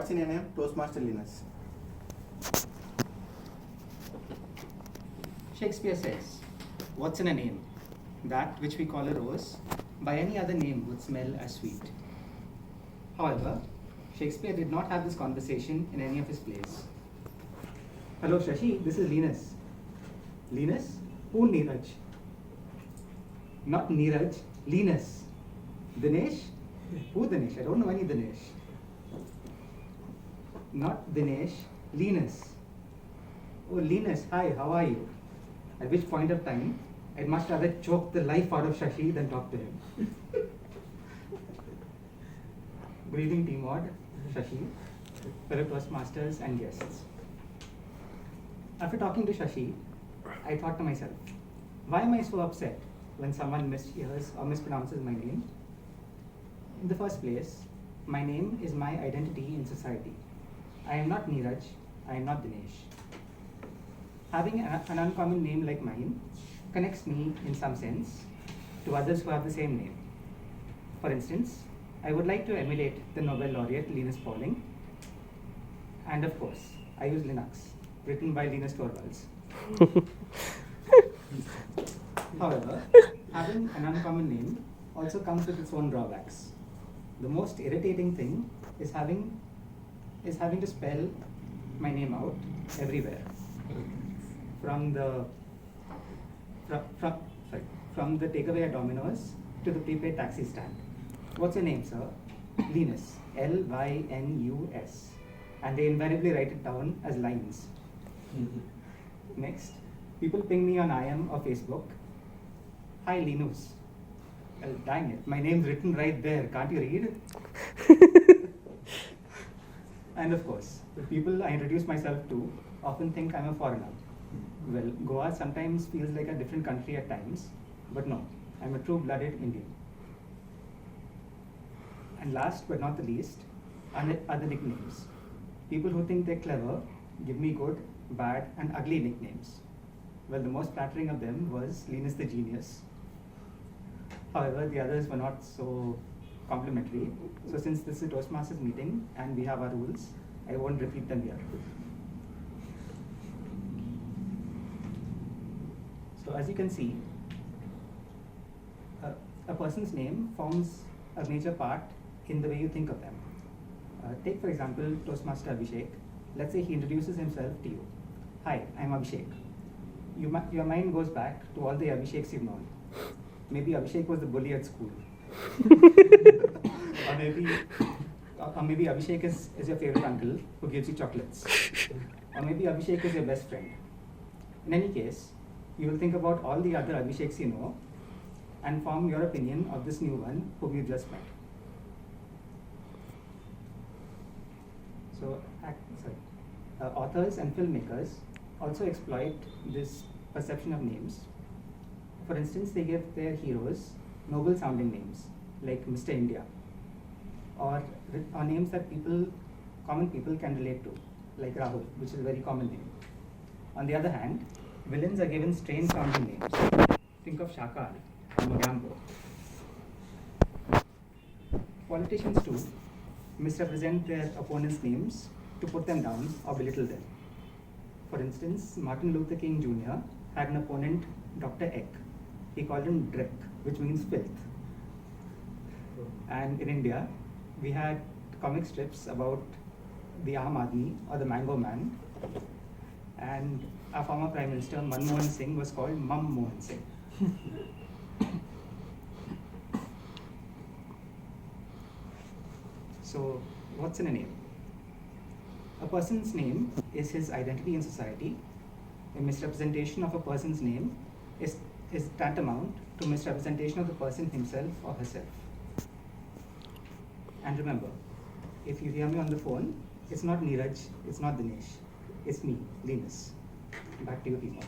What's in your name? Toastmaster Lynus. Shakespeare says, "What's in a name? That which we call a rose, by any other name would smell as sweet." However, Shakespeare did not have this conversation in any of his plays. "Hello, Shashi, this is Lynus." "Lynus? Who Neeraj?" "Not Neeraj, Lynus." "Dinesh? Who Dinesh? I don't know any Dinesh." "Not Dinesh, Lynus." "Oh, Lynus, hi, how are you?" At which point of time, I'd much rather choke the life out of Shashi than talk to him. Good evening, Team Ward, Shashi, fellow Toastmasters and guests. After talking to Shashi, I thought to myself, why am I so upset when someone mishears or mispronounces my name? In the first place, my name is my identity in society. I am not Neeraj, I am not Dinesh. Having an uncommon name like mine connects me, in some sense, to others who have the same name. For instance, I would like to emulate the Nobel laureate Linus Pauling, and of course, I use Linux, written by Linus Torvalds. However, having an uncommon name also comes with its own drawbacks. The most irritating thing is having to spell my name out everywhere. From the takeaway at Domino's to the prepaid taxi stand. "What's your name, sir?" "Lynus, Lynus." And they invariably write it down as lines. Next, people ping me on IM or Facebook. "Hi, Lynus." Well, dang it, my name's written right there, can't you read? And of course, the people I introduce myself to often think I'm a foreigner. Well, Goa sometimes feels like a different country at times, but no, I'm a true-blooded Indian. And last but not the least, other nicknames. People who think they're clever give me good, bad, and ugly nicknames. Well, the most flattering of them was Linus the Genius. However, the others were not so complimentary. So since this is a Toastmasters meeting and we have our rules, I won't repeat them here. So as you can see, a person's name forms a major part in the way you think of them. Take for example, Toastmaster Abhishek. Let's say he introduces himself to you. "Hi, I'm Abhishek." Your mind goes back to all the Abhisheks you've known. Maybe Abhishek was the bully at school. or maybe Abhishek is your favorite uncle who gives you chocolates. Or maybe Abhishek is your best friend. In any case, you will think about all the other Abhisheks you know and form your opinion of this new one whom you just met. So, authors and filmmakers also exploit this perception of names. For instance, they give their heroes noble sounding names like Mr. India, or names that common people can relate to, like Rahul, which is a very common name. On the other hand, villains are given strange sounding names. Think of Shakal or Mogambo. Politicians too misrepresent their opponents' names to put them down or belittle them. For instance, Martin Luther King Jr. had an opponent, Dr. Eck. He called him Drek, which means filth. And in India, we had comic strips about the Aam Aadmi or the Mango Man. And our former Prime Minister, Manmohan Singh, was called Mum Mohan Singh. So, what's in a name? A person's name is his identity in society. A misrepresentation of a person's name is tantamount to misrepresentation of the person himself or herself. And remember, if you hear me on the phone, it's not Neeraj, it's not Dinesh, it's me, Lynus. Back to you, people.